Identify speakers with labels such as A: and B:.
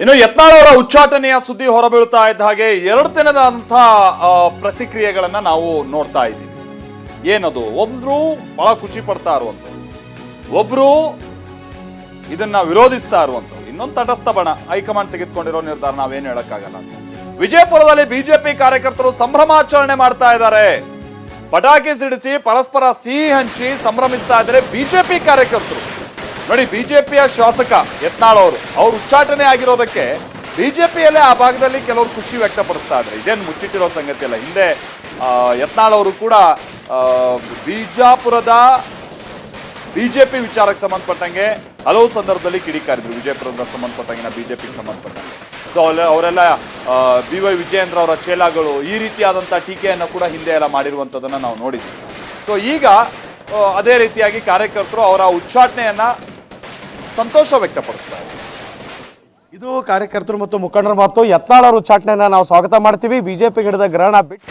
A: ಇನ್ನು ಯತ್ನಾಳ್ ಅವರ ಉಚ್ಚಾಟನೆಯ ಸುದ್ದಿ ಹೊರಬೀಳ್ತಾ ಇದ್ದ ಹಾಗೆ 2 ದಿನದಂತ ಪ್ರತಿಕ್ರಿಯೆಗಳನ್ನ ನಾವು ನೋಡ್ತಾ ಇದ್ದೀವಿ. ಏನದು? ಒಬ್ರು ಬಹಳ ಖುಷಿ ಪಡ್ತಾ ಇರುವಂತವ್ರು, ಒಬ್ರು ಇದನ್ನ ವಿರೋಧಿಸ್ತಾ ಇರುವಂತವ್ರು, ಇನ್ನೊಂದು ತಟಸ್ಥ ಬಣ ಹೈಕಮಾಂಡ್ ತೆಗೆದುಕೊಂಡಿರೋ ನಿರ್ಧಾರ ನಾವೇನು ಹೇಳಕ್ಕಾಗಲ್ಲ. ವಿಜಯಪುರದಲ್ಲಿ ಬಿಜೆಪಿ ಕಾರ್ಯಕರ್ತರು ಸಂಭ್ರಮಾಚರಣೆ ಮಾಡ್ತಾ ಇದ್ದಾರೆ. ಪಟಾಕಿ ಸಿಡಿಸಿ ಪರಸ್ಪರ ಸಿಹಿ ಹಂಚಿ ಸಂಭ್ರಮಿಸ್ತಾ ಇದ್ದಾರೆ ಬಿಜೆಪಿ ಕಾರ್ಯಕರ್ತರು. ನೋಡಿ, ಬಿಜೆಪಿಯ ಶಾಸಕ ಯತ್ನಾಳ್ ಅವ್ರು ಉಚ್ಚಾಟನೆ ಆಗಿರೋದಕ್ಕೆ ಬಿಜೆಪಿಯಲ್ಲೇ ಆ ಭಾಗದಲ್ಲಿ ಕೆಲವರು ಖುಷಿ ವ್ಯಕ್ತಪಡಿಸ್ತಾ ಇದ್ದಾರೆ. ಇದೇನು ಮುಚ್ಚಿಟ್ಟಿರೋ ಸಂಗತಿ ಅಲ್ಲ. ಹಿಂದೆ ಯತ್ನಾಳ್ ಅವರು ಕೂಡ ಬಿಜಾಪುರದ ಬಿಜೆಪಿ ವಿಚಾರಕ್ಕೆ ಸಂಬಂಧಪಟ್ಟಂಗೆ ಹಲವು ಸಂದರ್ಭದಲ್ಲಿ ಕಿಡಿಕಾರಿದ್ರು. ವಿಜಯಪುರದ ಸಂಬಂಧಪಟ್ಟಂಗಿನ ಬಿಜೆಪಿಗೆ ಸಂಬಂಧಪಟ್ಟಂಗೆ ಸೊ ಅವರೆಲ್ಲ BY ವಿಜಯೇಂದ್ರ ಅವರ ಚೇಲಾಗಳು ಈ ರೀತಿಯಾದಂಥ ಟೀಕೆಯನ್ನು ಕೂಡ ಹಿಂದೆ ಎಲ್ಲ ಮಾಡಿರುವಂಥದ್ದನ್ನು ನಾವು ನೋಡಿದ್ವಿ. ಸೊ ಈಗ ಅದೇ ರೀತಿಯಾಗಿ ಕಾರ್ಯಕರ್ತರು ಅವರ ಉಚ್ಚಾಟನೆಯನ್ನ ಸಂತೋಷ ವ್ಯಕ್ತಪಡಿಸ್ತಾರೆ.
B: ಇದು ಕಾರ್ಯಕರ್ತರು ಮತ್ತು ಮುಖಂಡರ ಮಾತು. ಯತ್ನಾಳ್ ಅವರ ಉಚ್ಚಾಟನೆಯನ್ನ ನಾವು ಸ್ವಾಗತ ಮಾಡ್ತೀವಿ. ಬಿಜೆಪಿ ಹಿಡಿದ ಗ್ರಹಣ ಬಿಟ್ಟು